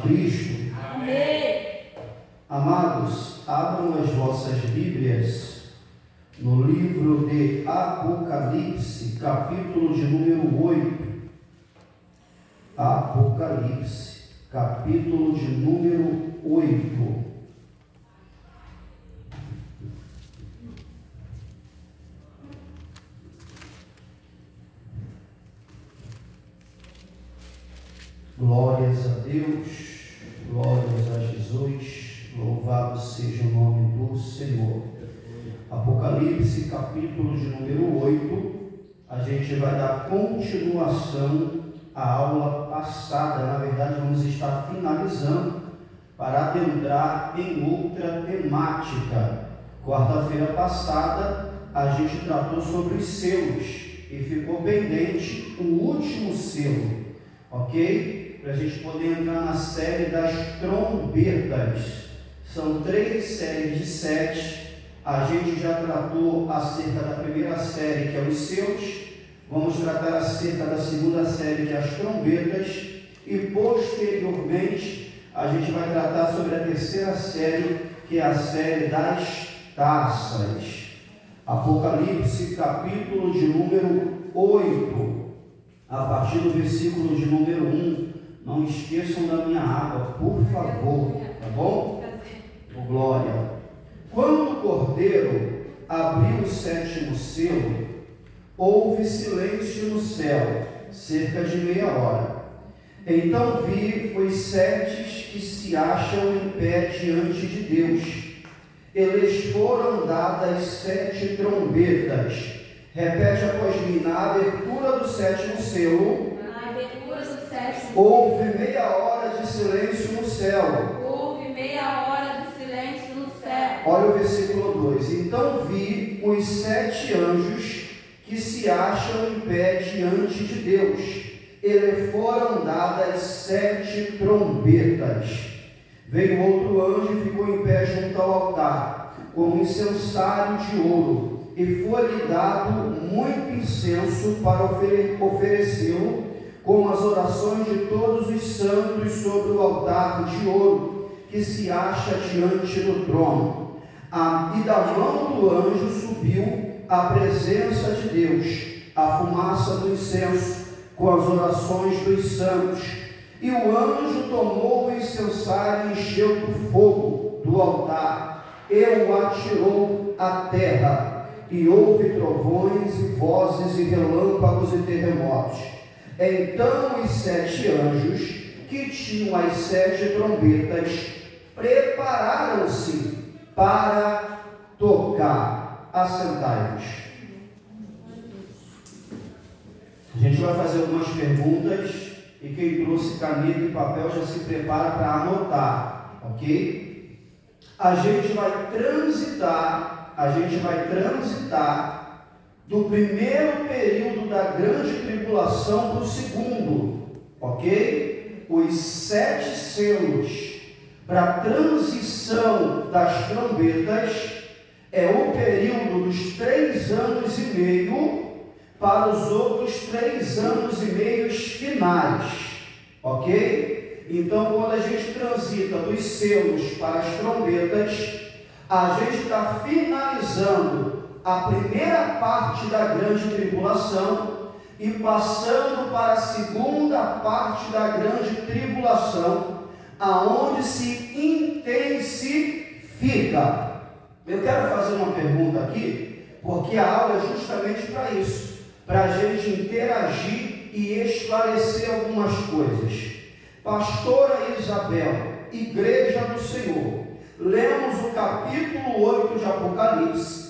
Cristo. Amém. Amados, abram as vossas Bíblias no livro de Apocalipse, capítulo de número 8. Apocalipse, capítulo de número 8. Glórias a Deus, glórias a Jesus, louvado seja o nome do Senhor. Apocalipse, capítulo de número 8, a gente vai dar continuação à aula passada. Na verdade, vamos estar finalizando para adentrar em outra temática. Quarta-feira passada, a gente tratou sobre os selos e ficou pendente o último selo, ok? Para a gente poder entrar na série das trombetas. São 3 séries de 7. A gente já tratou acerca da primeira série, que é os selos. Vamos tratar acerca da segunda série, que é as trombetas. E posteriormente, a gente vai tratar sobre a terceira série, que é a série das taças. Apocalipse, capítulo de número 8. A partir do versículo de número 1. Não esqueçam da minha água, por favor, tá bom? Glória. Quando o Cordeiro abriu o 7º selo, houve silêncio no céu, cerca de meia hora. Então vi os 7 que se acham em pé diante de Deus. Eles foram dadas 7 trombetas. Repete após mim: na abertura do 7º selo, houve meia hora de silêncio no céu. Houve meia hora de silêncio no céu. Olha o versículo 2. Então vi os 7 anjos que se acham em pé diante de Deus. Eles foram dadas 7 trombetas. Veio outro anjo e ficou em pé junto ao altar, com um incensário de ouro, e foi-lhe dado muito incenso para oferecê-lo com as orações de todos os santos sobre o altar de ouro que se acha diante do trono. E da mão do anjo subiu a presença de Deus, a fumaça do incenso, com as orações dos santos. E o anjo tomou o incensário e encheu do fogo do altar, e o atirou à terra, e houve trovões e vozes e relâmpagos e terremotos. Então os 7 anjos que tinham as 7 trombetas prepararam-se para tocar. Assentai-vos. A gente vai fazer algumas perguntas e quem trouxe caneta e papel já se prepara para anotar, ok? A gente vai transitar do primeiro período da grande tribulação para o segundo, ok? Os 7 selos para a transição das trombetas é o período dos 3 anos e meio para os outros 3 anos e meio finais, ok? Então, quando a gente transita dos selos para as trombetas, a gente está finalizando a primeira parte da grande tribulação e passando para a segunda parte da grande tribulação, aonde se intensifica. Eu quero fazer uma pergunta aqui, porque a aula é justamente para isso, para a gente interagir e esclarecer algumas coisas. Pastora Isabel, Igreja do Senhor, lemos o capítulo 8 de Apocalipse,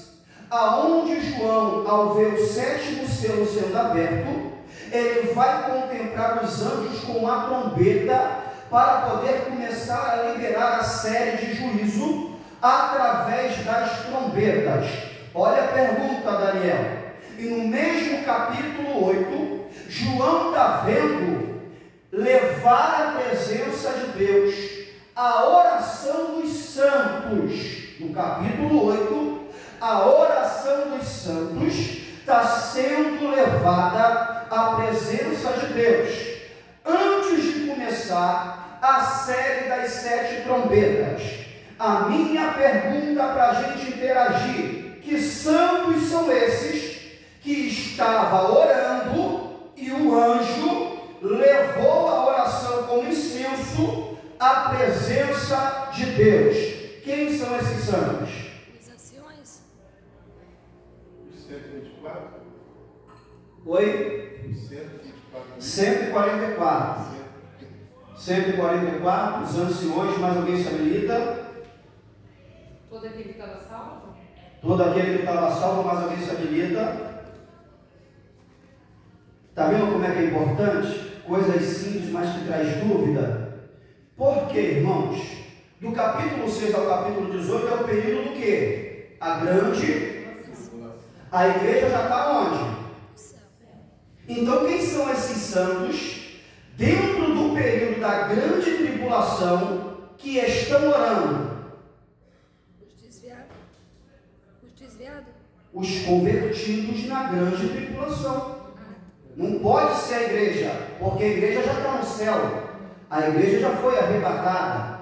aonde João, ao ver o 7º selo sendo aberto, ele vai contemplar os anjos com a trombeta para poder começar a liberar a série de juízo através das trombetas. Olha a pergunta, Daniel. E no mesmo capítulo 8, João está vendo levar à presença de Deus a oração dos santos. No capítulo 8, a oração dos santos está sendo levada à presença de Deus. Antes de começar a série trombetas. A minha pergunta para a gente interagir: que santos são esses que estava orando e o anjo levou a oração como incenso à presença de Deus? Quem são esses santos? Os anciões. Os 124. Oi? Os 124. 144. 144, os anciões, mais alguém se habilita? Todo aquele que estava salvo? Todo aquele que estava salvo, mais alguém se habilita? Está vendo como é que é importante? Coisas simples, mas que traz dúvida. Por quê, irmãos? Do capítulo 6 ao capítulo 18 é o período do quê? A grande... A igreja já está onde? Então, quem são esses santos dentro do período da grande tribulação que estão orando? Os desviados. Os desviados. Os convertidos na grande tribulação. Não pode ser a igreja, porque a igreja já está no céu. A igreja já foi arrebatada.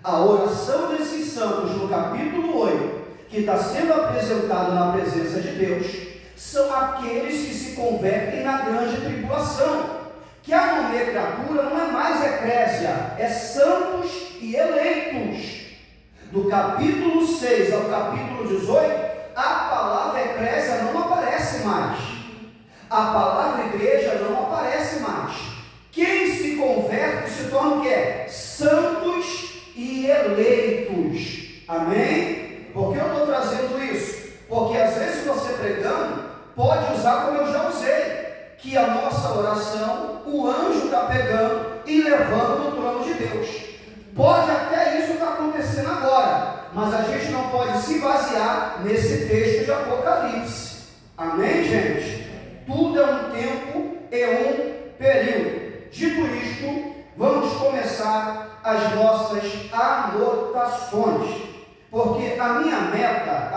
A oração desses santos no capítulo 8, que está sendo apresentado na presença de Deus, são aqueles que se convertem na grande tribulação. Que a nomenclatura não é mais eclésia, é santos e eleitos. Do capítulo 6 ao capítulo 18, a palavra eclésia não aparece mais. A palavra igreja não aparece mais. Quem se converte se torna o quê? Santos e eleitos. Amém? Por que eu estou trazendo isso? Porque às vezes você pregando pode usar como eu já usei, que a nossa oração, o anjo está pegando e levando no trono de Deus. Pode até isso estar acontecendo agora, mas a gente não pode se basear nesse texto de Apocalipse. Amém, gente? Tudo é um tempo e um período. Dito isto, vamos começar as nossas anotações, porque a minha meta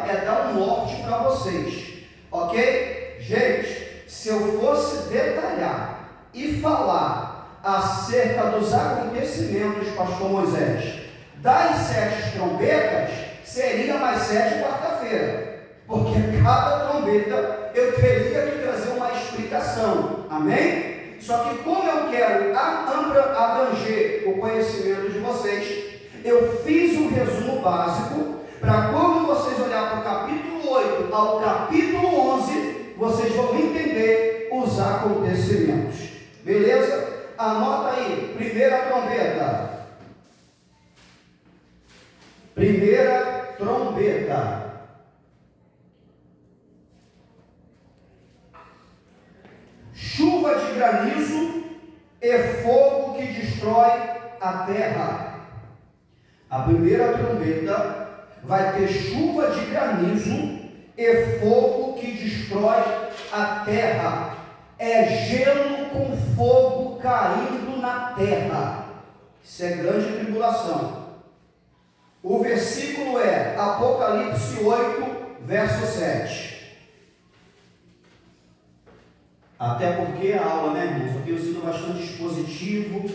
é dar um norte para vocês, ok? Gente, se eu fosse detalhar e falar acerca dos acontecimentos, pastor Moisés, das 7 trombetas, seria mais 7 quarta-feira, porque cada trombeta eu teria que trazer uma explicação, amém? Só que como eu quero abranger o conhecimento de vocês, eu fiz um resumo básico, para quando vocês olharem para o capítulo 8 ao capítulo 11, vocês vão entender os acontecimentos. Beleza? Anota aí, primeira trombeta. Primeira trombeta. Chuva de granizo e fogo que destrói a terra. A primeira trombeta vai ter chuva de granizo e fogo que destrói a terra. É gelo com fogo caindo na terra. Isso é grande tribulação. O versículo é Apocalipse 8, verso 7. Até porque é aula, né, irmãos? Eu tenho sido bastante expositivo,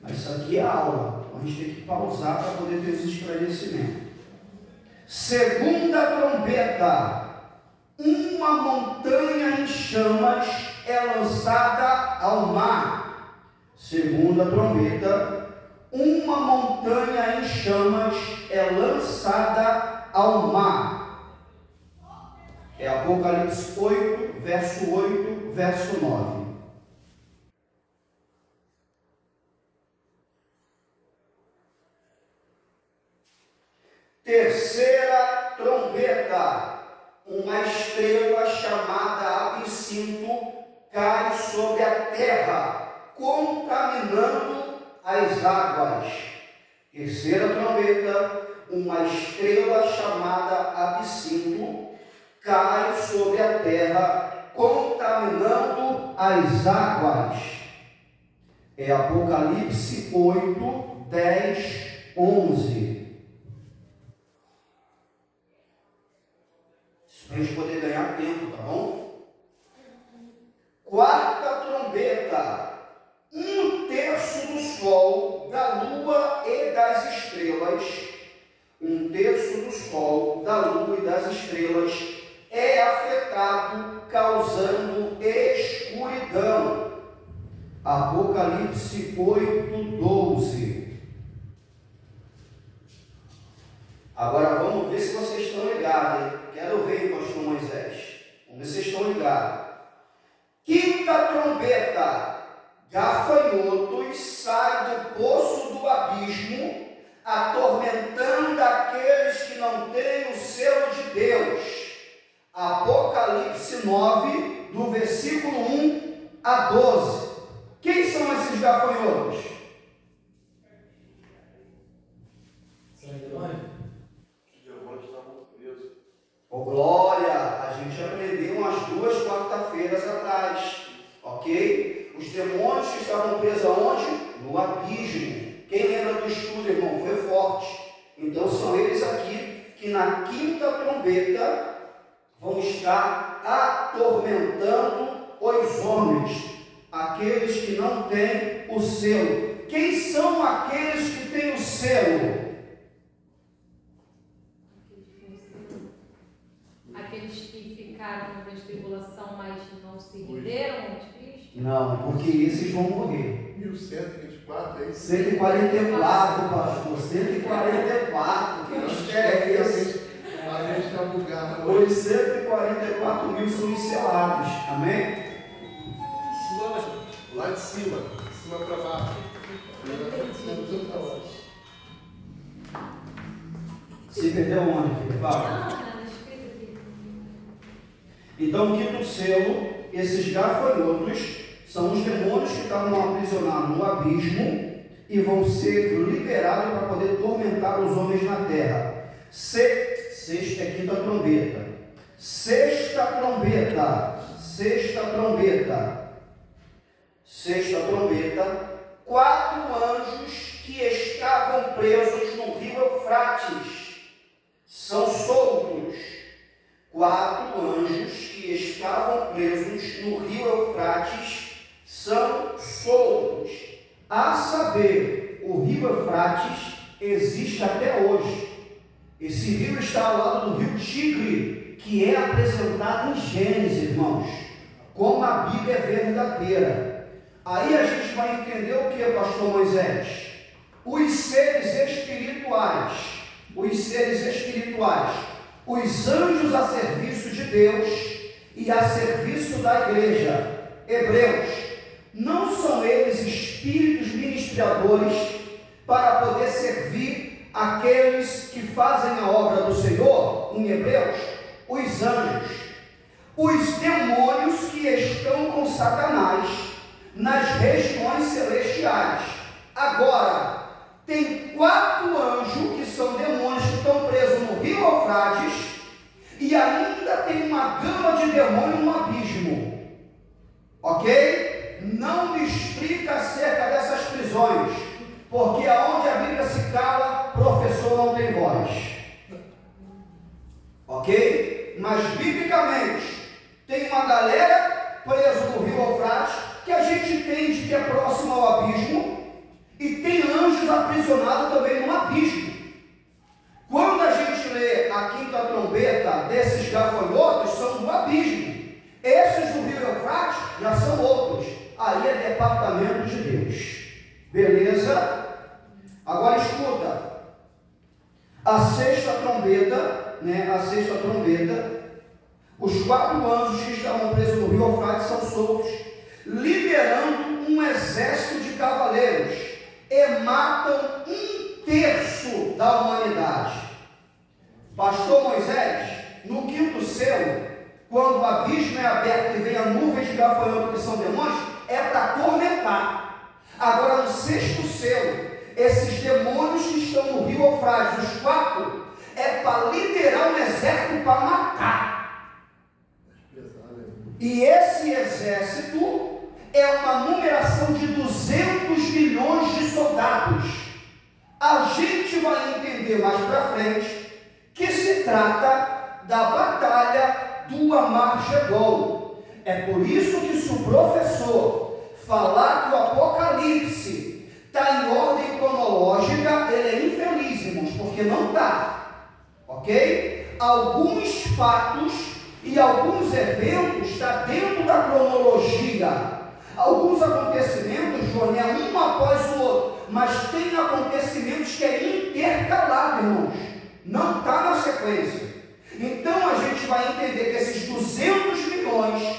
mas isso aqui é aula. Então a gente tem que pausar para poder ter esse esclarecimento. Segunda trombeta. Uma montanha em chamas é lançada ao mar. Segunda trombeta. Uma montanha em chamas é lançada ao mar. É Apocalipse 8, verso 8, verso 9. Terceira trombeta. Uma estrela chamada Absinto cai sobre a terra, contaminando as águas. Terceira trombeta. Uma estrela chamada Absinto cai sobre a terra, contaminando as águas. É Apocalipse 8, 10, 11. Para a gente poder ganhar tempo, tá bom? Quarta trombeta. 1/3 do sol, da lua e das trevas, 1/3 do sol, da lua e das estrelas é afetado, causando escuridão. Apocalipse 8:12. Agora vamos ver se vocês estão ligados, hein? Quero ver, pastor Moisés. Vamos ver se vocês estão ligados. Quinta trombeta, gafanhotos saem do poço do abismo, atormentando aqueles que não têm o selo de Deus. Apocalipse 9, do versículo 1 a 12. Quem são esses gafanhotos? Os demônios estavam presos. Oh, glória! A gente aprendeu umas 2 quarta-feiras atrás, ok? Os demônios que estavam presos aonde? No abismo. Quem lembra do estudo, irmão? Foi forte. Então são eles aqui que na quinta trombeta vão estar atormentando os homens, aqueles que não têm o selo. Quem são aqueles que têm o selo? Aqueles que ficaram na tribulação, mas não se renderam ao Cristo? Não, porque esses vão morrer. 1124, é isso? 144, pastor, 144. Que mistério é esse? A gente está bugado. Os 144 mil são encelados. Amém? Lá de cima para baixo. Se perdeu onde, filho? Fala. Não, nada escrito aqui. Então, o quinto selo, esses gafanhotos são os demônios que estavam aprisionados no abismo e vão ser liberados para poder tormentar os homens na terra. Sexta e quinta trombeta. Sexta trombeta. 4 anjos que estavam presos no rio Eufrates são soltos. 4 anjos que estavam presos no rio Eufrates são soltos. A saber, o rio Eufrates existe até hoje. Esse rio está ao lado do rio Tigre, que é apresentado em Gênesis, irmãos, como a Bíblia é verdadeira. Aí a gente vai entender o que, pastor Moisés? Os seres espirituais, os anjos a serviço de Deus e a serviço da igreja. Hebreus, não são eles espíritos ministradores para poder servir aqueles que fazem a obra do Senhor? Em Hebreus, os anjos, os demônios que estão com Satanás nas regiões celestiais. Agora, tem 4 anjos que são demônios que estão presos no rio Eufrates e ainda tem uma gama de demônios no abismo. Ok? Não me explica acerca dessas prisões, porque aonde a Bíblia se cala, professor não tem voz. Ok? Mas biblicamente tem uma galera presa no rio Eufrates que a gente entende que é próximo ao abismo, e tem anjos aprisionados também no abismo. Quando a gente lê a quinta trombeta desses gafanhotos, são do abismo. Esses do rio Eufrates já são outros. Aí é departamento de Deus. Beleza? Agora escuta. A sexta trombeta, os 4 anjos que estavam presos no rio Eufrates são soltos, liderando um exército de cavaleiros, e matam 1/3 da humanidade. Pastor Moisés, no quinto selo, quando o abismo é aberto e vem a nuvem de gafanhoto que são demônios, é para atormentar. Agora no sexto selo, esses demônios que estão no rio Eufrates, os 4, é para liderar um exército para matar. E esse exército é uma numeração de 200 milhões de soldados. A gente vai entender mais para frente que se trata da batalha do Armagedon. É por isso que, se o professor falar que o Apocalipse está em ordem cronológica, ele é infeliz, irmão. mudar, ok? Alguns fatos e alguns eventos estão dentro da cronologia. Alguns acontecimentos, João, é um após o outro, mas tem acontecimentos que é intercalado, irmãos, não está na sequência. Então a gente vai entender que esses 200 milhões,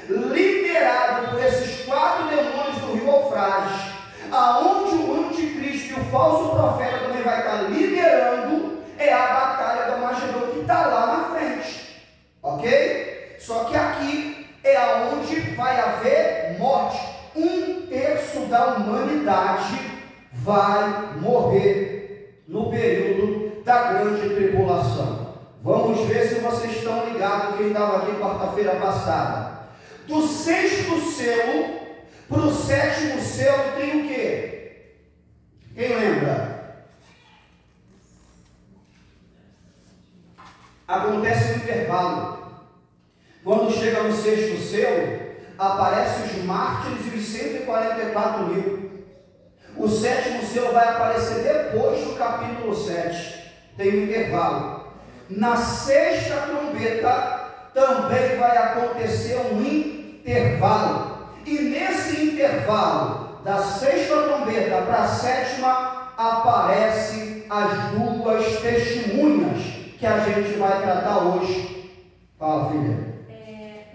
liderado por esses 4 demônios do rio Eufrates, aonde o anticristo e o falso profeta também vai estar liderando, é a batalha do Armagedon que está lá na frente, ok? Só que aqui é aonde vai haver morte. 1/3 da humanidade vai morrer no período da grande tribulação. Vamos ver se vocês estão ligados, quem estava aqui quarta-feira passada. Do 6º selo para o 7º selo tem o quê? Quem lembra? Acontece no intervalo. Quando chega no 6º selo, aparecem os mártires e os 144 mil. O 7º selo vai aparecer depois do capítulo 7. Tem um intervalo. Na 6ª trombeta também vai acontecer um intervalo. E nesse intervalo, da 6ª trombeta para a 7ª, aparecem as 2 testemunhas que a gente vai tratar hoje. Fala, filha.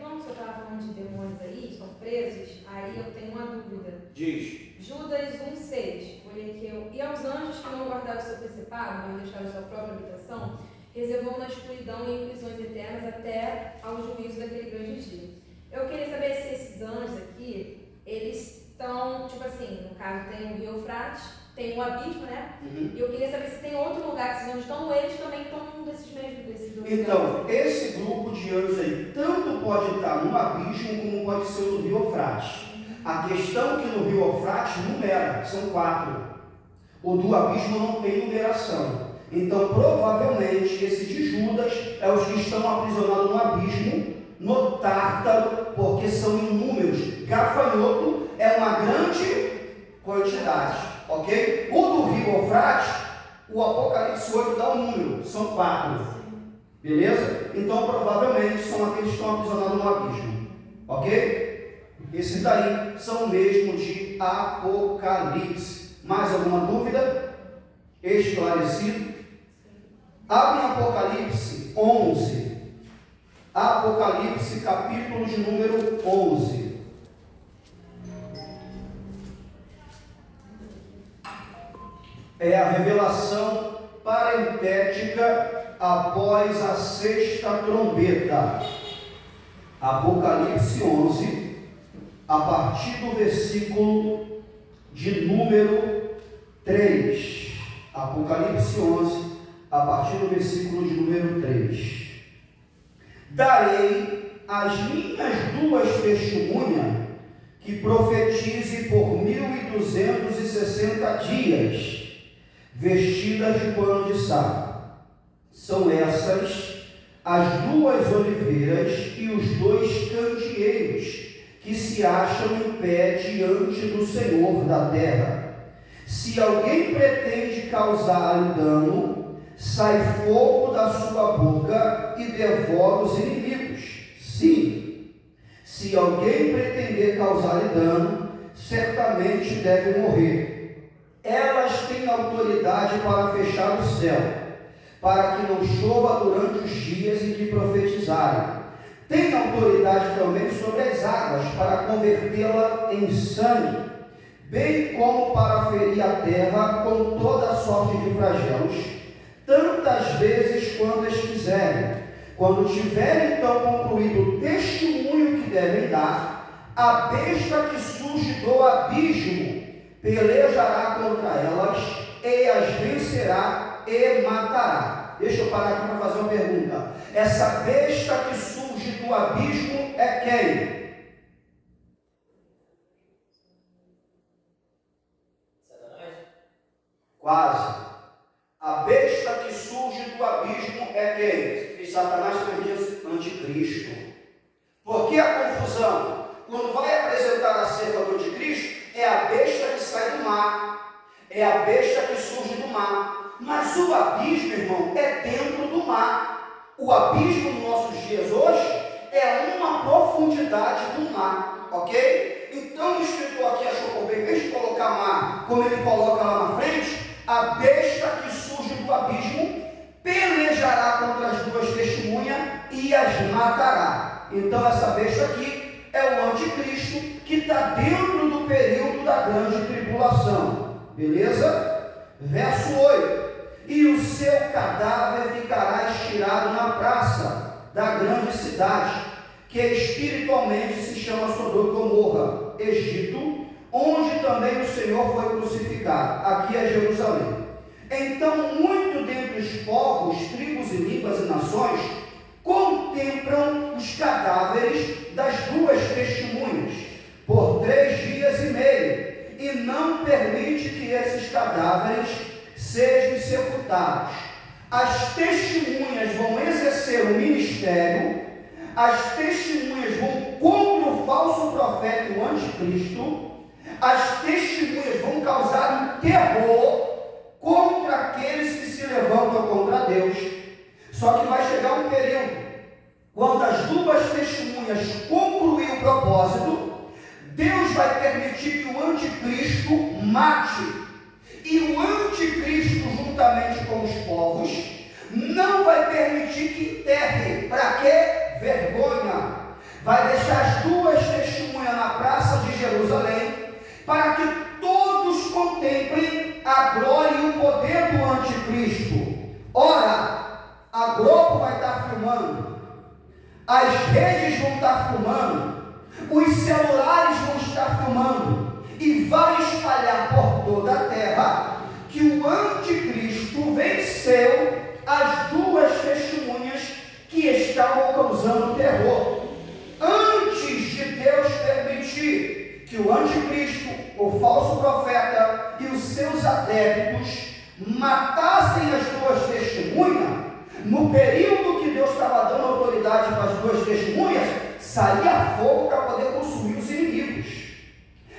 Não, você estava falando de demônios aí, estão presos, aí eu tenho uma dúvida. Diz. Judas 1,6, foi que eu... E aos anjos que não guardaram o seu principado, mas deixaram sua própria habitação, reservou na escuridão e em prisões eternas até ao juízo daquele grande dia. Eu queria saber se esses anjos aqui, eles estão, tipo assim, no caso tem o rio Eufrates, tem um abismo, né? E eu queria saber se tem outro lugar que esses anjos estão, ou eles também estão num desses mesmos, desses 2 Então, esse grupo de anjos aí, tanto pode estar no abismo, como pode ser no rio Eufrates. A questão é que no rio Eufrates numera, são 4. O do abismo não tem numeração. Então, provavelmente, esse de Judas é os que estão aprisionados no abismo, no Tártaro, porque são inúmeros. Gafanhoto é uma grande quantidade, ok? O do rio Eufrates, o Apocalipse 8 dá um número, são 4. Beleza? Então, provavelmente, são aqueles que estão aprisionados no abismo, ok? Esses daí são o mesmo de Apocalipse. Mais alguma dúvida? Esclarecido? Abre Apocalipse 11. Apocalipse, capítulo de número 11. É a revelação parentética após a 6ª trombeta. Apocalipse 11, a partir do versículo de número 3. Apocalipse 11, a partir do versículo de número 3. Darei as minhas 2 testemunhas que profetize por 1260 dias, vestidas de pano de saco. São essas as 2 oliveiras e os 2 candeeiros que se acham em pé diante do Senhor da terra. Se alguém pretende causar-lhe dano, sai fogo da sua boca e devora os inimigos. Sim, se alguém pretender causar-lhe dano, certamente deve morrer. Elas têm autoridade para fechar o céu, para que não chova durante os dias em que profetizarem. Tem autoridade também sobre as águas, para convertê-la em sangue, bem como para ferir a terra com toda sorte de flagelos, tantas vezes quantas quiserem. Quando tiverem então concluído o testemunho que devem dar, a besta que surge do abismo pelejará contra elas e as vencerá e matará. Deixa eu parar aqui para fazer uma pergunta. Essa besta que surge do abismo é quem? Satanás? Quase. A besta que surge do abismo é quem? Satanás também diz anticristo. Por que a confusão? Quando vai apresentar acerca do anticristo, é a besta que sai do mar. é a besta que surge do mar. Mas o abismo, irmão, é dentro do mar. O abismo nos nossos dias hoje é uma profundidade do mar, ok? Então o escritor aqui achou por bem, em vez de colocar mar, como ele coloca lá na frente, a besta que surge do abismo pelejará contra as duas testemunhas e as matará. Então essa besta aqui é o anticristo que está dentro do período da grande tribulação. Beleza? Verso 8. E o seu cadáver ficará estirado na praça da grande cidade, que espiritualmente se chama Sodoma e Gomorra, Egito, onde também o Senhor foi crucificado. Aqui é Jerusalém. Então, muito dentre os povos, tribos e línguas e nações contemplam os cadáveres das duas testemunhas por 3 dias e meio, e não permite que esses cadáveres sejam sepultados. As testemunhas vão exercer o ministério, as testemunhas vão contra o falso profeta e o anticristo, as testemunhas vão causar um terror contra aqueles que se levantam contra Deus. Só que vai chegar um período, quando as duas testemunhas concluir o propósito, Deus vai permitir que o anticristo mate. E o anticristo, juntamente com os povos, não vai permitir que enterre. Para quê? Vergonha. Vai deixar as duas testemunhas na praça de Jerusalém, para que todos contemplem a glória e o poder do anticristo. Ora, a Globo vai estar filmando, as redes vão estar filmando, os celulares vão estar filmando, e vai espalhar por toda a terra que o anticristo venceu as duas testemunhas que estavam causando terror. Antes de Deus permitir que o anticristo, o falso profeta e os seus adeptos matassem as duas testemunhas, no período que Deus estava dando autoridade para as duas testemunhas, saía fogo para poder consumir os inimigos.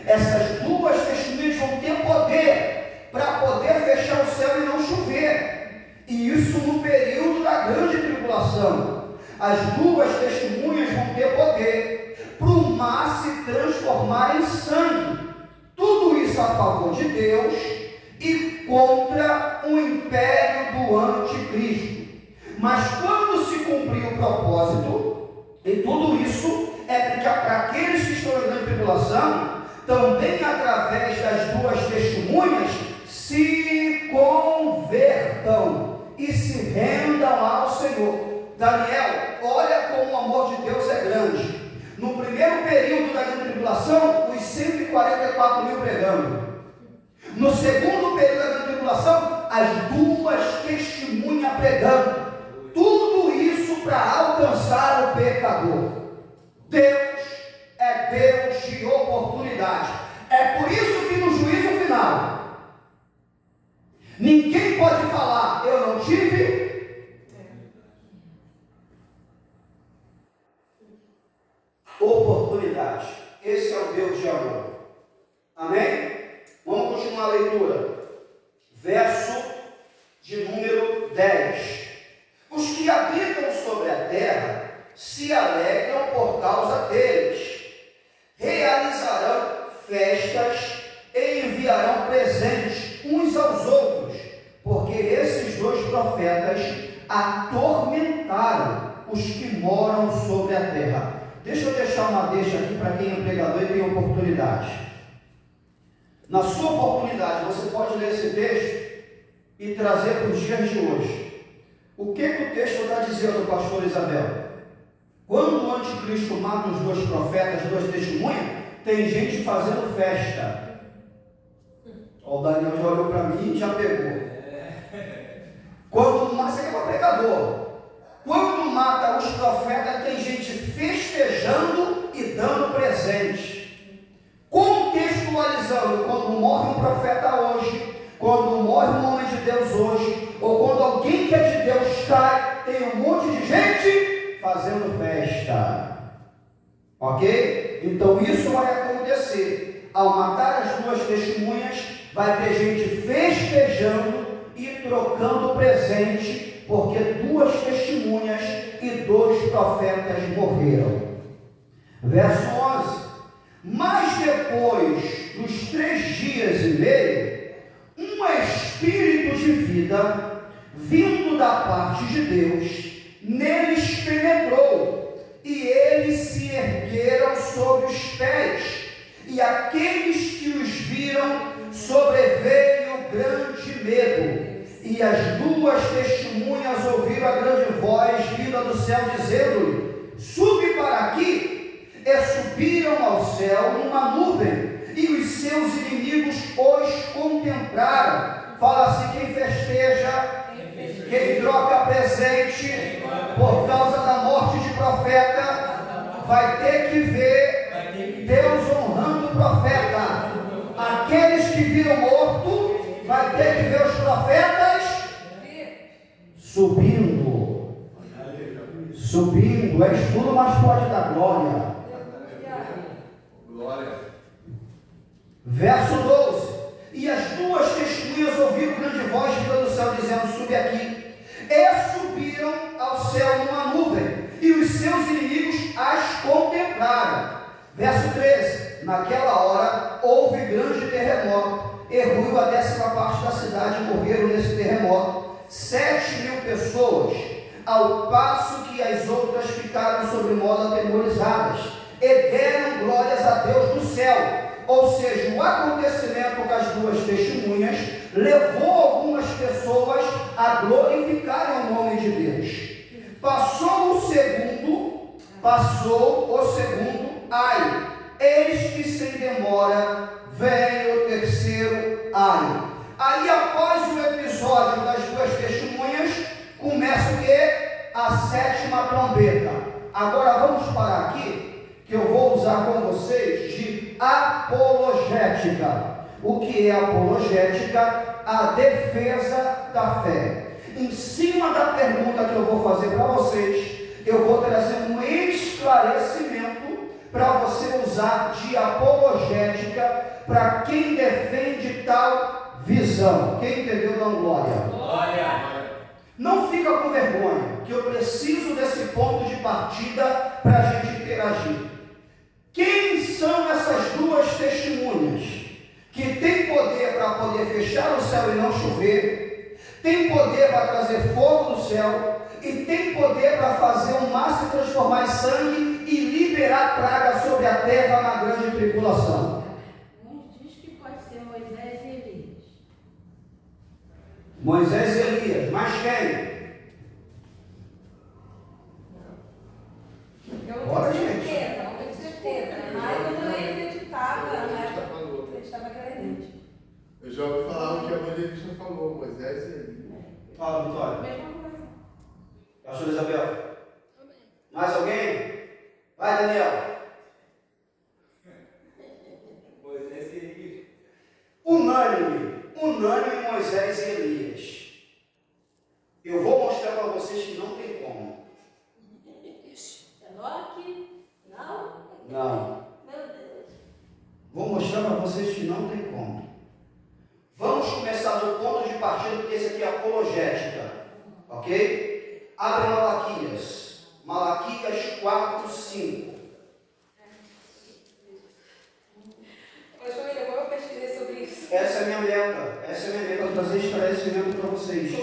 Essas duas testemunhas vão ter poder para poder fechar o céu e não chover. E isso no período da grande tribulação. As duas testemunhas vão ter poder para o mar se transformar em sangue. Tudo isso a favor de Deus e contra o império do anticristo. Mas quando se cumprir o propósito, e tudo isso é para aqueles que estão na grande tribulação, também através das duas testemunhas, se convertam e se rendam ao Senhor. Daniel, olha como o amor de Deus é grande. No primeiro período da grande tribulação, os 144 mil pregando. No segundo período da grande tribulação, as duas testemunhas pregando. Tudo isso para alcançar o pecador. Deus é Deus de oportunidade. É por isso que no juízo final, ninguém pode falar, eu não tive oportunidade. Esse é o Deus de amor. Amém? Vamos continuar a leitura. Verso de número 10. Os que habitam sobre a terra se alegram por causa deles. Realizarão festas e enviarão presentes uns aos outros, porque esses dois profetas atormentaram os que moram sobre a terra. Deixa eu deixar uma deixa aqui para quem é pregador e tem oportunidade. Na sua oportunidade, você pode ler esse texto e trazer para os dias de hoje. O que o texto está dizendo, pastor Isabel? Quando o anticristo mata os dois profetas, as duas testemunhas, tem gente fazendo festa. O Daniel já olhou para mim e já pegou. Quando mata, você é um pregador. Quando mata os profetas, tem gente festejando e dando presente. Contextualizando, quando morre um profeta hoje, quando morre um homem de Deus hoje, ou quando alguém que é de Deus cai, tem um monte de gente fazendo festa. Ok? Então isso vai acontecer. Ao matar as duas testemunhas, vai ter gente festejando e trocando presente, porque 2 testemunhas e 2 profetas morreram. Verso 11. Mas depois dos 3 dias e meio, um espírito de vida, vindo da parte de Deus, neles penetrou, e eles se ergueram sobre os pés, e aqueles que os viram sobreveio grande medo, e as 2 testemunhas ouviram a grande voz vinda do céu, dizendo-lhe: sube para aqui. E subiram ao céu numa nuvem, e os seus inimigos os contemplaram. Fala assim: quem festeja, quem troca presente por causa da morte de profeta, vai ter que ver Deus honrando o profeta. Aqueles que viram morto, vai ter que ver os profetas subindo. Subindo, és tudo, mas pode dar glória. Glória. Verso 12. E as 2 testemunhas ouviram grande voz vinda do céu, dizendo: sube aqui. E subiram ao céu numa nuvem, e os seus inimigos as contemplaram. Verso 13. Naquela hora houve grande terremoto, e ruiu a 10ª parte da cidade, e morreram nesse terremoto 7.000 pessoas, ao passo que as outras ficaram sobre modo atemorizadas, e deram glórias a Deus do céu. Ou seja, o acontecimento com as 2 testemunhas levou algumas pessoas a glorificarem o nome de Deus. Passou o segundo, ai, eis que sem demora vem o terceiro ai. Aí, após o episódio das 2 testemunhas, começa o quê? A 7ª trombeta. Agora vamos parar aqui, que eu vou usar com vocês de apologética. O que é apologética? A defesa da fé. Em cima da pergunta que eu vou fazer para vocês, eu vou trazer um esclarecimento para você usar de apologética para quem defende tal visão. Quem entendeu, dá glória. Glória. Não fica com vergonha, que eu preciso desse ponto de partida para a gente interagir. Quem são essas 2 testemunhas que têm poder para poder fechar o céu e não chover, tem poder para trazer fogo do céu e tem poder para fazer o mar se transformar em sangue e liberar praga sobre a terra na grande tribulação? Diz que pode ser Moisés e Elias. Moisés e Elias, mas quem? Eu não Bora, tenho gente. certeza, não tenho certeza, mas eu também acreditava, acreditava que era Elias. Eu já ouvi falar o que a evangelista falou, Moisés e Elias. Fala, Vitória. Mesma coisa. Pastor Isabel. Mais alguém? Vai, Daniel. Moisés e Elias. Unânime Moisés e Elias. Eu vou mostrar para vocês que não tem como. Enoque? Não? Não. Meu Deus. Vou mostrar para vocês que não tem como. Vamos começar do ponto de partida, porque esse aqui é apologética. Ok? Abre Malaquias. Malaquias 4, 5. Mas família, como eu pesquisei sobre isso? Essa é a minha meta. Essa é a minha meta, trazer esclarecimento para vocês.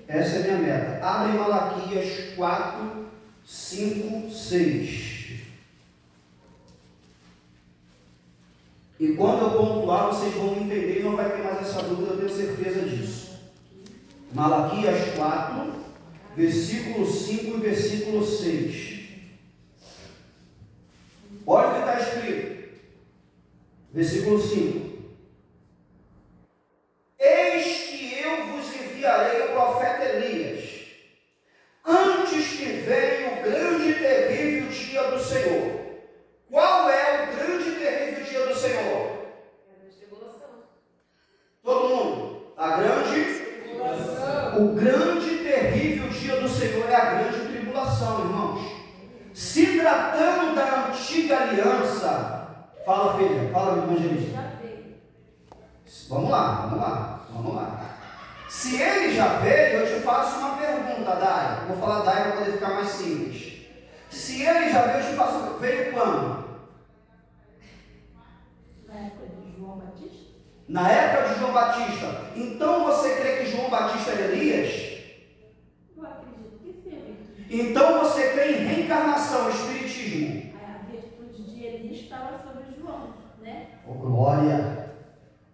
Essa é a minha meta. Abre Malaquias 4, 5, 6. E quando eu pontuar, vocês vão entender e não vai ter mais essa dúvida, eu tenho certeza disso. Malaquias 4, versículo 5 e versículo 6. Olha o que está escrito. Versículo 5. Eis que eu vos enviarei o profeta Elias, antes que venha o grande e terrível dia do Senhor. Qual é o grande e terrível dia do Senhor? Todo mundo. A grande tribulação. O grande e terrível dia do Senhor é a grande tribulação, irmãos. Se tratando da antiga aliança, fala, filha, fala, evangelista. Vamos lá. Vamos lá. Se ele já veio, eu te faço uma pergunta, Dai. Vou falar Dai para poder ficar mais simples. Se ele já veio, eu te faço. Veio quando? Na época de João Batista? Na época de João Batista. Então você crê que João Batista era Elias? Eu acredito que sim. Então você crê em reencarnação, espiritismo? A virtude de Elias estava sobre João, né? Ô glória!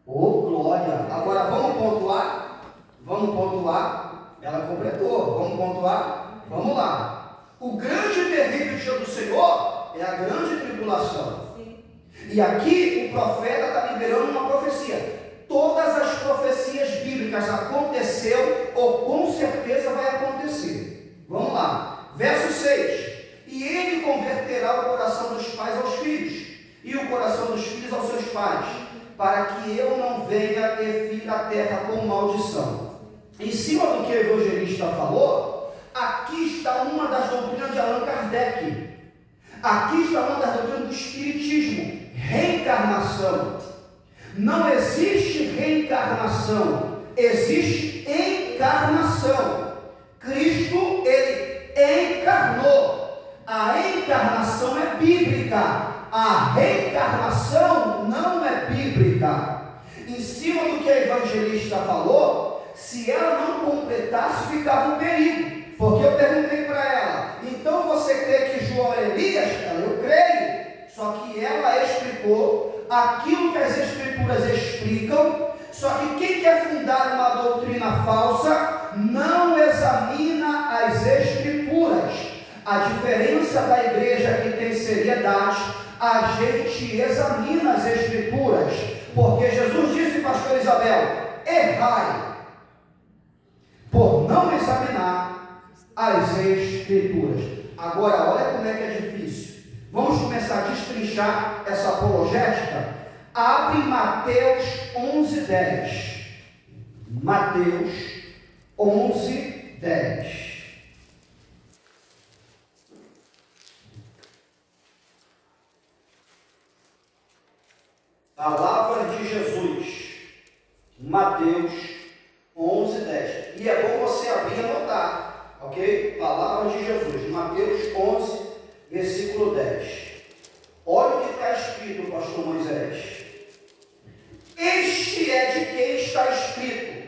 Ô glória! Agora vamos pontuar? Vamos pontuar? Ela completou. Vamos pontuar? Vamos lá. O grande e terrível dia do Senhor é a grande tribulação. Sim. E aqui o profeta está liberando uma profecia. Todas as profecias bíblicas aconteceu ou com certeza vai acontecer. Vamos lá. Verso 6. E ele converterá o coração dos pais aos filhos, e o coração dos filhos aos seus pais, para que eu não venha e fira a terra com maldição. Em cima do que o evangelista falou, aqui está uma das doutrinas de Allan Kardec. Aqui está uma das doutrinas do Espiritismo. Reencarnação. Não existe reencarnação, existe encarnação. Cristo, ele encarnou. A encarnação é bíblica. A reencarnação não é bíblica. Em cima do que a evangelista falou, se ela não completasse, ficava um perigo. Porque eu perguntei para ela, então você crê que João é Elias? Ela, eu creio. Só que ela explicou aquilo que as escrituras explicam. Só que quem quer fundar uma doutrina falsa não examina as escrituras. A diferença da igreja que tem seriedade, a gente examina as escrituras. Porque Jesus disse, pastor Isabel, errai por não examinar as escrituras. Agora, olha como é que é difícil. Vamos começar a destrinchar essa apologética. Abre Mateus 11:10. Mateus 11:10. Palavra de Jesus. Mateus 11:10. E é bom você abrir e anotar, ok? Palavra de Jesus. Mateus 11, versículo 10. Olha o que está escrito, pastor Moisés. Este é de quem está escrito: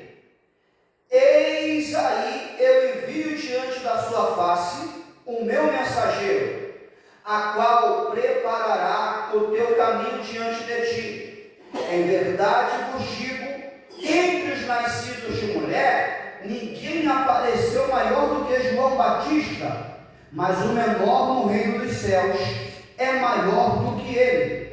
eis aí eu envio diante da sua face o meu mensageiro, a qual preparará o teu caminho diante de ti. Em verdade vos digo, entre os nascidos de mulher, ninguém apareceu maior do que João Batista, mas o menor no reino dos céus é maior do que ele.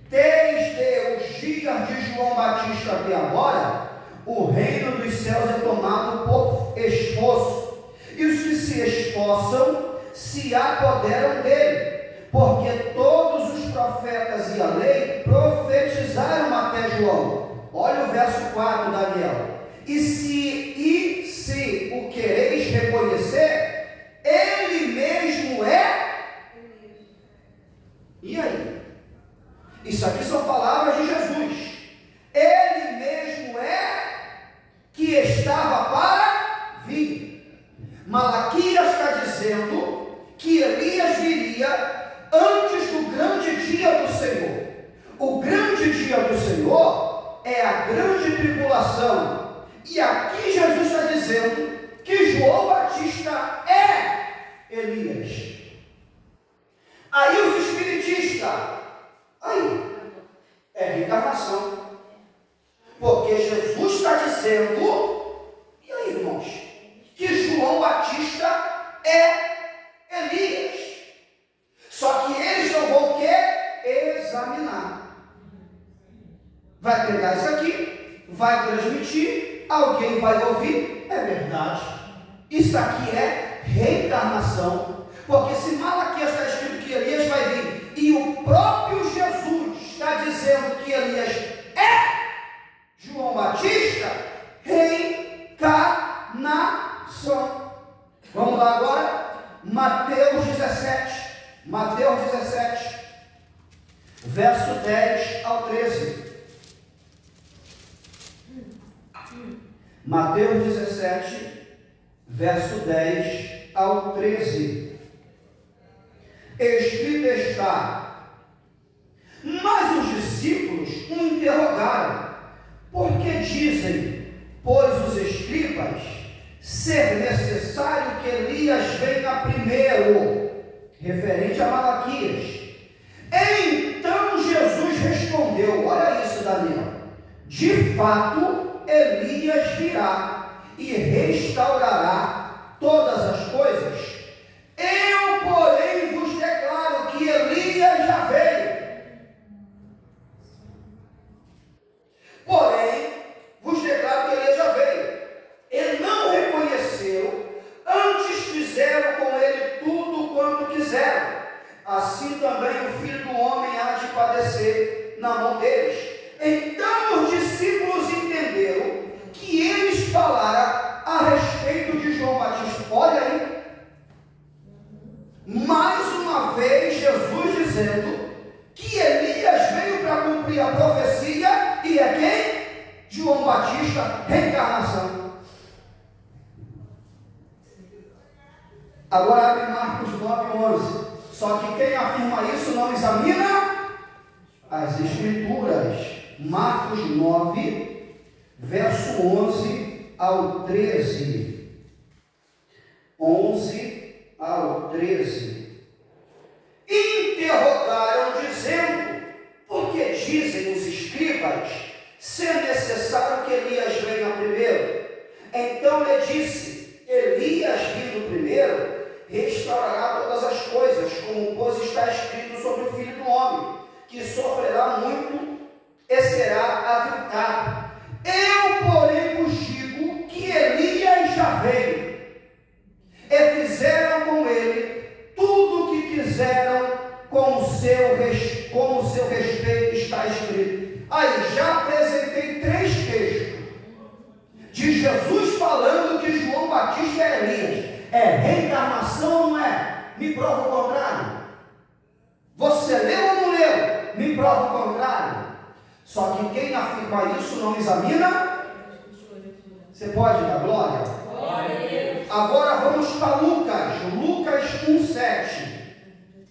Desde os dias de João Batista até agora, o reino dos céus é tomado por esforço, e os que se esforçam se apoderam dele, porque todos os profetas e a lei profetizaram até João. Olha o verso 4, Daniel. E se o quereis reconhecer, ele mesmo é. E aí? Isso aqui são palavras de Jesus. Ele mesmo é que estava para vir. Malaquias está dizendo que Elias viria antes do grande dia do Senhor. O grande dia do Senhor é a grande tribulação. E aqui Jesus está dizendo que João Batista é Elias. Aí os espiritistas, aí é reencarnação. Porque Jesus está dizendo, e aí, irmãos, que João Batista é Elias. Só que eles não vão examinar. Vai pegar isso aqui, vai transmitir, alguém vai ouvir, é verdade. Isso aqui é reencarnação. Porque se Malaquias está escrito que Elias vai vir, e o próprio Jesus está dizendo que Elias é João Batista, reencarnação. Vamos lá agora, Mateus 17. Mateus 17, verso 10 ao 13. Mateus 17, verso 10 ao 13. Escrito está: mas os discípulos o interrogaram: por que dizem, pois, os escribas, ser necessário que Elias venha primeiro? Referente a Malaquias. Então Jesus respondeu: olha isso, Daniel, de fato Elias virá e restaurará todas as coisas. Eu, porém, vos declaro que Elias já veio. Porém, vos declaro que Elias já veio. E não reconheceram, antes fizeram com ele tudo quanto quiseram. Assim também o Filho do Homem há de padecer na mão deles. Então os discípulos entenderam que eles falaram a respeito de João Batista. Olha aí, mais uma vez Jesus dizendo que Elias veio para cumprir a profecia, e é quem? João Batista, reencarnação. Agora abre Marcos 9:11. Só que quem afirma isso não examina as Escrituras. Marcos 9, verso 11 ao 13. 11 ao 13. Interrogaram, dizendo: por que dizem os escribas ser necessário que Elias venha primeiro? Então lhe disse: Elias vindo primeiro restaurará todas as coisas, como pois está escrito sobre o Filho do Homem, que sofrerá muito e será aviltado. Eu, porém, vos digo que Elias já veio, e fizeram com ele tudo o que quiseram, como o seu respeito está escrito. Aí, já apresentei 3 textos de Jesus falando que João Batista é Elias. É reencarnação ou não é? Me prova o contrário. Você leu ou não leu? Me prova o contrário. Só que quem afirma isso não examina. Você pode dar glória? Agora vamos para Lucas. Lucas 1:7.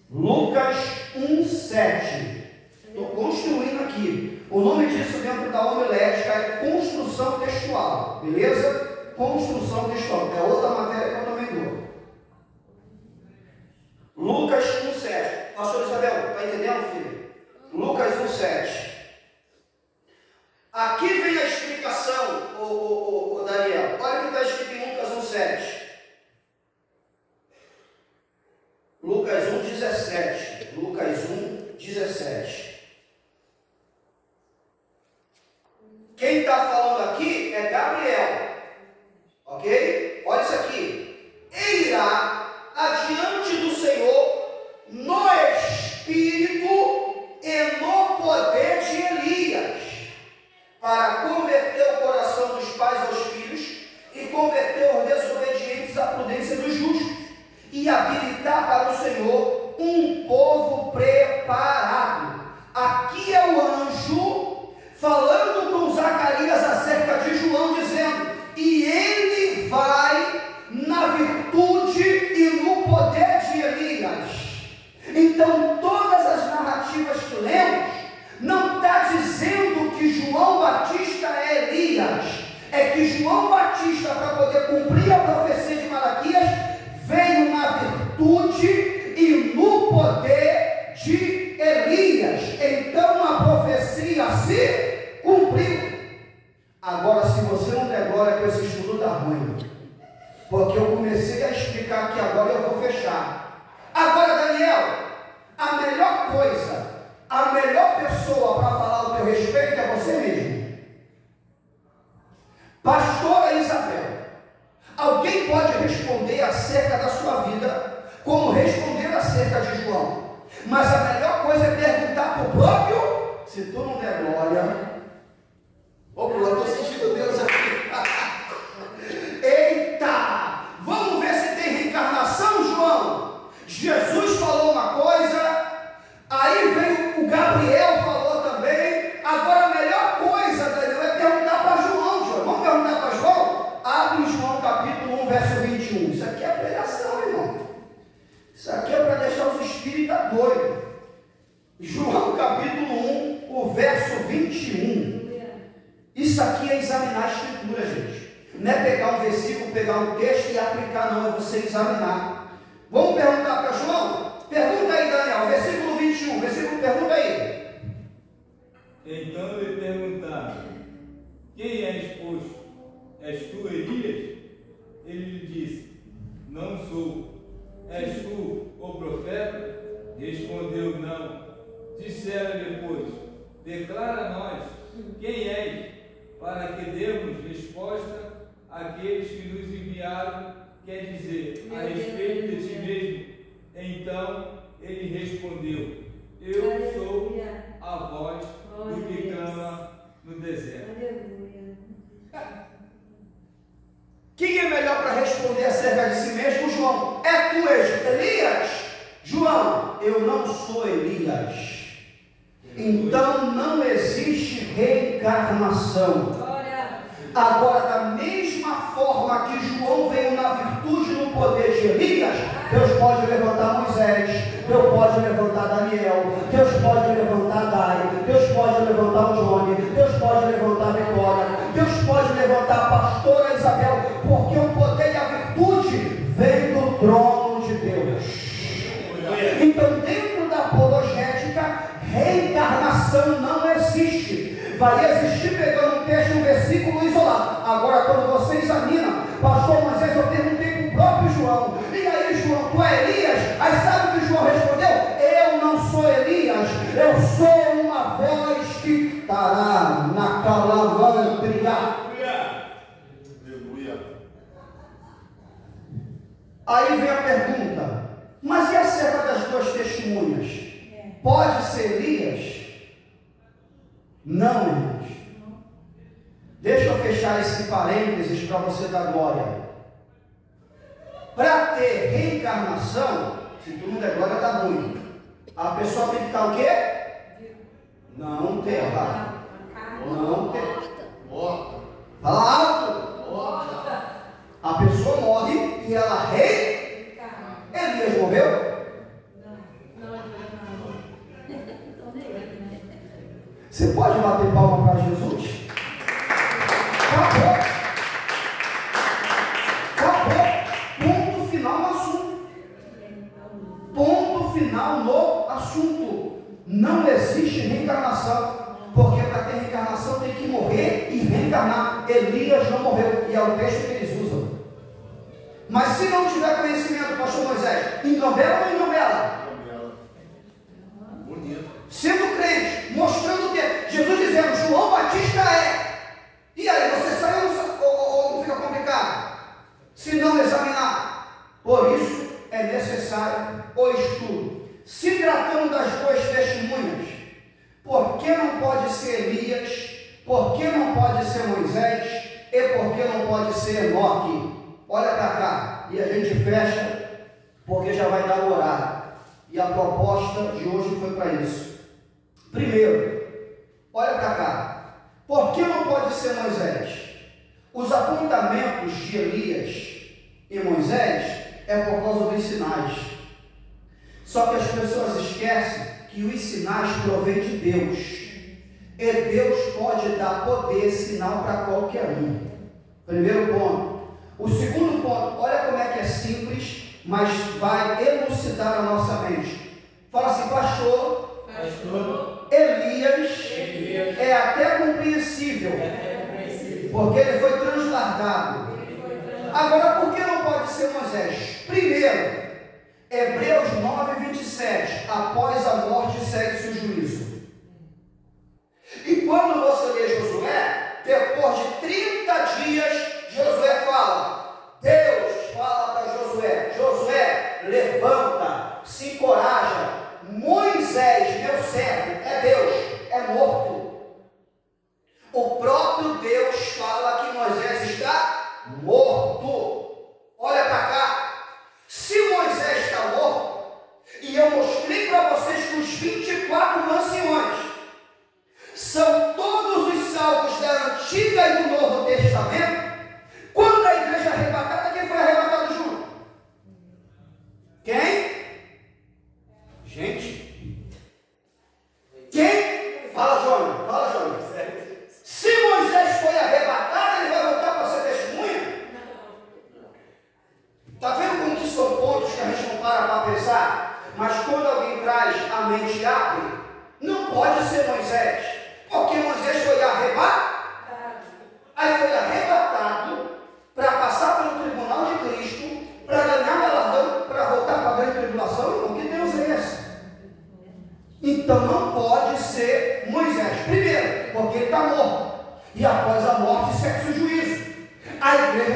Lucas 1:7. Estou construindo aqui. O nome disso dentro da homilética é construção textual. Beleza? Construção textual. É outra matéria que eu também dou. Lucas 1:7. Pastor Isabel, está entendendo, filho? Lucas 1:7. Aqui vem a explicação, o Daniel. Olha o que está escrito em Lucas 1:7. Lucas 1:17. Lucas 1:17. Quem está falando aqui é Gabriel. Ok? Olha isso aqui. E irá adiante do Senhor no espírito e no poder de Elias, para converter o coração dos pais aos filhos e converter os desobedientes à prudência dos justos, e habilitar para o Senhor um povo preparado. Aqui é o anjo falando com Zacarias acerca de João, dizendo: e ele vai na virtude e no poder de Elias. Então todas as narrativas que lemos não está dizendo que João Batista é Elias. É que João Batista, para poder cumprir a profecia de Malaquias, veio na virtude e no poder de Elias. Então a profecia se cumpriu. Agora, se você não der glória, que esse estudo está ruim, porque eu comecei a explicar aqui, agora eu vou fechar. Agora, Daniel, a melhor coisa, a melhor pessoa para falar o teu respeito é você mesmo. Pastora Isabel, alguém pode responder acerca da sua vida, como responder acerca de João, mas a melhor coisa é perguntar para o próprio. Se tu não der glória, eu estou sentindo Deus aqui. Eita! Vamos ver se tem reencarnação, João. Jesus falou uma coisa, aí veio o Gabriel, falou também. Agora a melhor coisa, Daniel, é perguntar para João. Vamos perguntar para João? Não é pegar um versículo, pegar um texto e aplicar, não, é você examinar. Vamos perguntar para João? Pergunta aí, Daniel, versículo 21, versículo, pergunta aí. Então lhe perguntaram: quem és, pois? És tu Elias? Ele lhe disse: não sou. És tu o profeta? Respondeu: não. Disseram-lhe, pois: declara a nós quem és, para que demos resposta àqueles que nos enviaram, quer dizer, a respeito de ti mesmo. Então ele respondeu: eu sou a voz do que clama no deserto. Quem é melhor para responder acerca de si mesmo? João. É tu, Elias? João, eu não sou Elias. Então não existe reencarnação. Agora, da mesma forma que João veio na virtude e no poder de Elias, Deus pode levantar Moisés, Deus pode levantar Daniel, Deus pode levantar Dai, Deus pode levantar o Johnny, Deus pode levantar a Vitória, Deus pode levantar a pastora Isabel, porque o poder e a virtude vem do trono de Deus. Então, dentro da apologética, reencarnação não existe. Vai existir pegando um texto, um versículo isolado. Agora, quando você examina, pastor Moisés, eu perguntei para o próprio João: e aí, João, tu é Elias? Aí sabe o que João respondeu? Eu não sou Elias, eu sou uma voz que estará na calavantria. Aleluia. Aí vem a pergunta: mas e acerca das duas testemunhas? Pode ser Elias? Não, irmãos. Deixa eu fechar esse parênteses para você dar glória. Para ter reencarnação, se tu não der glória, está ruim. A pessoa tem que estar o quê? Não terra. Não terra. Morta. Fala alto. Morta. A pessoa morre e ela reencarna. Elias morreu? Você pode bater palma para Jesus? Acabou. Acabou. Ponto final no assunto. Ponto final no assunto. Não existe reencarnação. Porque para ter reencarnação tem que morrer e reencarnar. Elias não morreu. E é o texto que eles usam. Mas se não tiver conhecimento, pastor Moisés, engambela ou não engambela? Sendo crente, mostrando que Jesus dizendo, João Batista é. E aí, você sai ou não fica complicado? Se não examinar. Por isso é necessário o estudo. Se tratando das duas testemunhas, por que não pode ser Elias? Por que não pode ser Moisés? E por que não pode ser Enoque? Olha para cá e a gente fecha, porque já vai dar o horário. E a proposta de hoje foi para isso. Primeiro, olha para cá. Por que não pode ser Moisés? Os apontamentos de Elias e Moisés é por causa dos sinais. Só que as pessoas esquecem que os sinais provêm de Deus. E Deus pode dar poder, sinal para qualquer um. Primeiro ponto. O segundo ponto, olha como é que é simples, mas vai elucidar a nossa mente. Fala assim, pastor, Elias é até compreensível, porque ele foi transladado. Agora, por que não pode ser Moisés? Primeiro, Hebreus 9, 27, após a morte segue-se o juízo. E quando você lê Josué, depois de 30 dias, Josué fala, Deus fala para Josué, Josué, levanta, se encoraja, Moisés, meu servo, é Deus, é morto. O próprio Deus fala que Moisés está morto. Olha para cá. Se Moisés está morto, e eu mostrei para vocês que os 24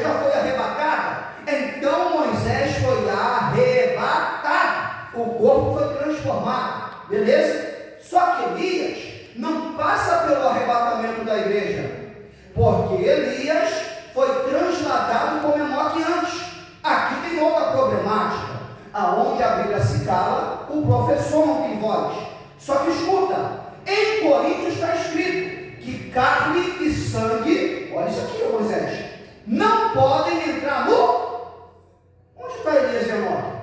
já foi arrebatada? Então Moisés foi arrebatado. O corpo foi transformado. Beleza? Só que Elias não passa pelo arrebatamento da igreja, porque Elias foi transladado como Enoque antes. Aqui tem outra problemática, aonde a Bíblia se cala, o professor não tem voz. Só que escuta, em Coríntios está escrito que carne e sangue, olha isso aqui, Moisés, não podem entrar no... Onde está Elias e Enoque?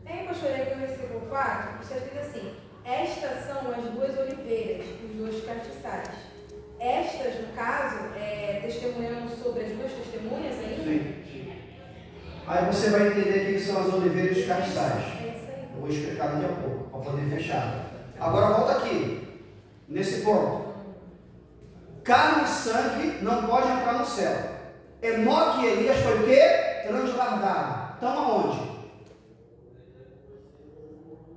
Em Pastoreio, no versículo 4, está escrito assim: estas são as duas oliveiras, os dois castiçais. Estas, no caso, testemunhando sobre as duas testemunhas ainda? Sim. Aí você vai entender o que são as oliveiras e os castiçais. É isso aí. Eu vou explicar daqui a pouco, para poder fechar. Agora volta aqui, nesse ponto. Carne e sangue não pode entrar no céu. Enoque e Elias foi o quê? Transladado. Então aonde?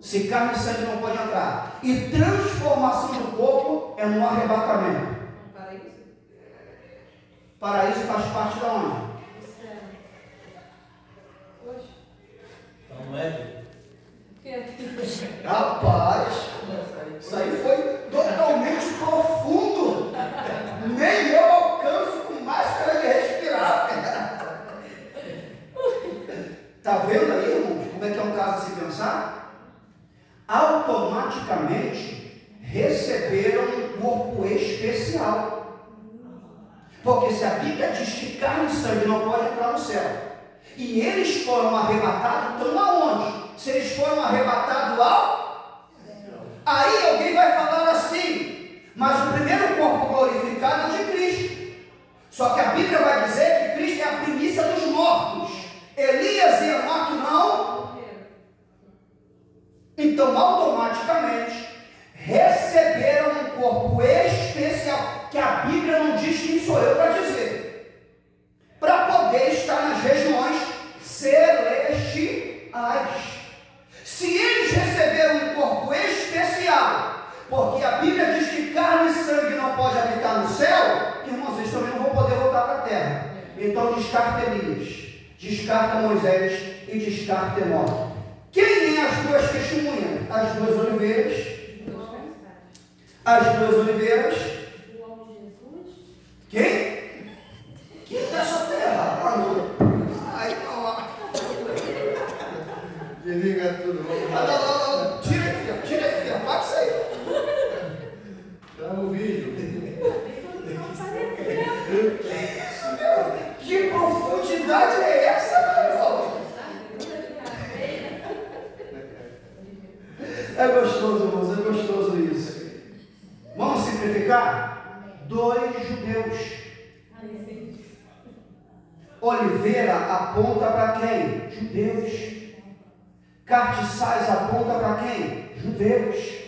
Se carne e sangue não pode entrar. E transformação do corpo é no arrebatamento. Paraíso faz parte de onde? Então não é? Rapaz, isso aí foi totalmente profundo. Nem eu alcanço com máscara de respirar. Tá vendo aí, irmãos, como é que é um caso a se pensar? Automaticamente receberam um corpo especial. Porque se a Bíblia diz que carne e sangue não pode entrar no céu, e eles foram arrebatados, então aonde? Se eles foram arrebatados ao... Aí alguém vai falar assim, mas o primeiro corpo glorificado é o de Cristo. Só que a Bíblia vai dizer que Cristo é a primícia dos mortos. Elias e Enoque não. Então automaticamente receberam um corpo especial, que a Bíblia não diz quem sou eu para dizer, para poder estar nas regiões celestiais. Se eles receberam um corpo especial, porque a Bíblia diz que carne e sangue não pode habitar no céu, irmãos, eles também não vão poder voltar para a terra. Então descarta Elias, descarta Moisés e descarta Enoque. Quem é as duas testemunhas? As duas oliveiras. As duas oliveiras. Quem? Quem dessa terra? Ai, não. Desliga tudo. Não. Tira aí, filha. Pode sair. Grava o vídeo. Que profundidade é essa, meu irmão? É gostoso, irmãos, é gostoso isso. Vamos simplificar? 2 judeus. Oliveira aponta para quem? Judeus. Cartiçais aponta para quem? Judeus.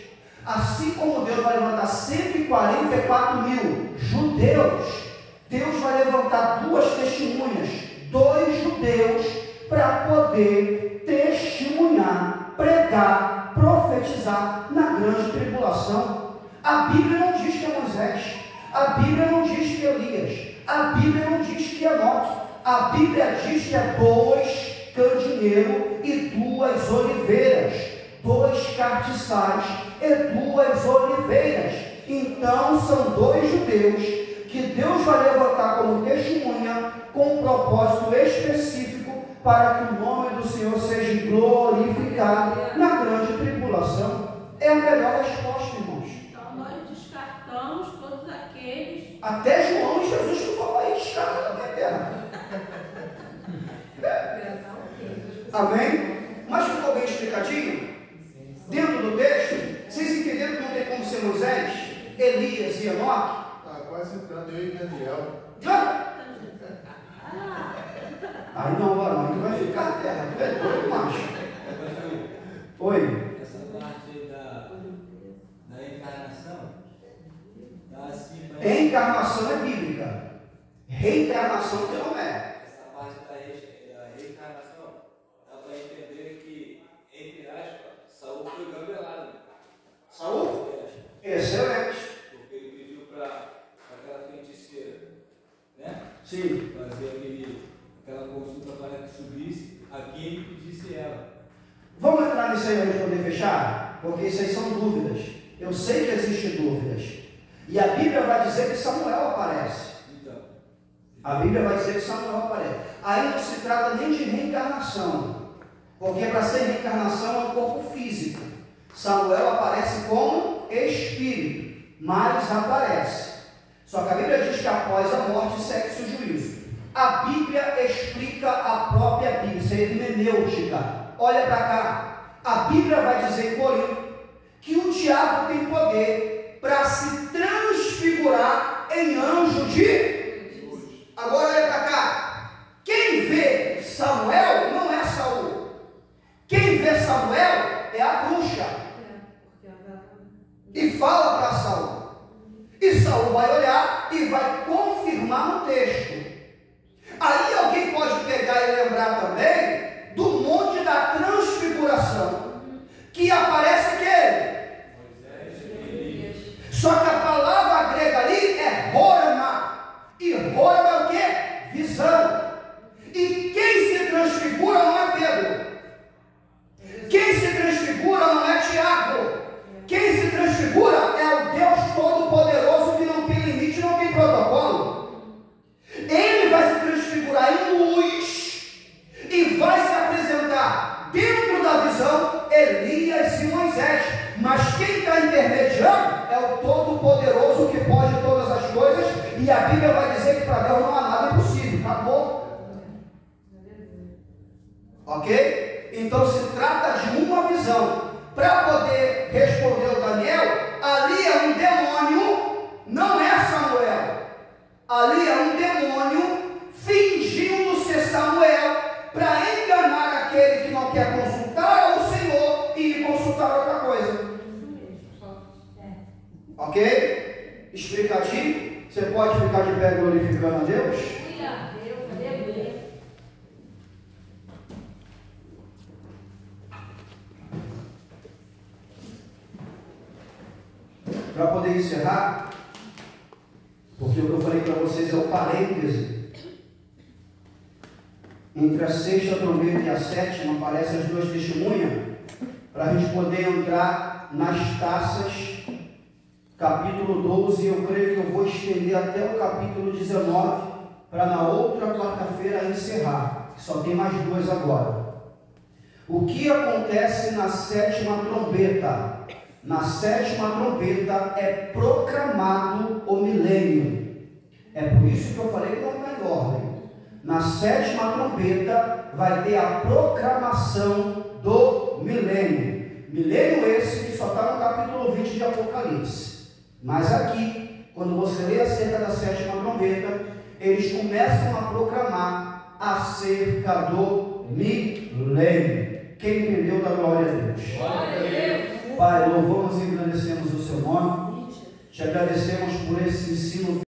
Assim como Deus vai levantar 144 mil judeus, Deus vai levantar 2 testemunhas, 2 judeus, para poder testemunhar, pregar, profetizar na grande tribulação. A Bíblia não diz que é Moisés, a Bíblia não diz que é Elias, a Bíblia não diz que é Enoque, a Bíblia diz que é 2 candinheiros e 2 oliveiras, 2 cartiçais e 2 oliveiras. Então são 2 judeus que Deus vai levantar como testemunha com um propósito específico para que o nome do Senhor seja glorificado na grande tribulação. É a melhor resposta, irmãos. Então nós descartamos todos aqueles. Até João e Jesus que falou aí, descarta da minha terra. Amém? Mas ficou bem explicadinho? Dentro do texto, vocês entenderam que não tem como ser Moisés, Elias e Enoque? Quase citando eu e Daniel. Aí não, varão, aí tu vai ficar na terra, tu é doido, macho. Oi. Essa parte aí da encarnação, tá assim, mas... Encarnação é bíblica. Reencarnação que não é. Essa parte da reencarnação, dá para entender que, entre aspas, Saul foi gambelado. Saúl? Excelente. Porque ele pediu para aquela feiticeira Sim. fazer aquela consulta para que subisse a quem ele pedisse ela. Vamos entrar nisso aí para a gente poder fechar? Porque isso aí são dúvidas. Eu sei que existem dúvidas. E a Bíblia vai dizer que Samuel aparece. Então, A Bíblia vai dizer que Samuel aparece. Aí não se trata nem de reencarnação. Porque para ser reencarnação é um corpo físico. Samuel aparece como espírito, mas aparece. Só que a Bíblia diz que após a morte segue-se o juízo. A Bíblia explica a própria Bíblia, isso é hermenêutica. Olha para cá. A Bíblia vai dizer em Corinto que o diabo tem poder para se transfigurar em anjo de luz. Agora olha para cá. Quem vê Samuel não é Saul. Quem vê Samuel é a bruxa. E fala para Saul. E Saul vai olhar e vai confirmar no texto. Aí alguém pode pegar e lembrar também do monte da transfiguração, que aparece quem? Só que a palavra grega ali é rorma. E rorma é o que? Visão. E quem se transfigura não é Pedro. Quem se transfigura não é Tiago. Quem se transfigura é o Deus Todo-Poderoso que não tem limite, não tem protocolo. Ele vai se transfigurar em luz e vai se apresentar dentro da visão Elias e Moisés. Mas quem está intermediando é o Todo-Poderoso que pode todas as coisas. E a Bíblia vai dizer que para Deus não há nada impossível. Acabou. Ok? Então se trata de uma visão. Para poder responder o Daniel, ali é um demônio, não é Samuel. Ali é um demônio fingindo ser Samuel para enganar aquele que não quer consultar o Senhor e ir consultar outra coisa. Ok? Explicativo? Você pode ficar de pé glorificando a Deus? Para poder encerrar, porque o que eu falei para vocês é o parêntese. Entre a sexta trombeta e a sétima aparecem as duas testemunhas, para a gente poder entrar nas taças, capítulo 12, eu creio que eu vou estender até o capítulo 19, para na outra quarta-feira encerrar, que só tem mais duas agora. O que acontece na sétima trombeta? Na sétima trombeta é proclamado o milênio. É por isso que eu falei que não está em ordem. Na sétima trombeta vai ter a proclamação do milênio. Milênio esse que só está no capítulo 20 de Apocalipse. Mas aqui, quando você lê acerca da sétima trombeta, eles começam a proclamar acerca do milênio. Quem entendeu, da glória a Deus. Glória a Deus. Pai, louvamos e agradecemos o seu nome. Te agradecemos por esse ensino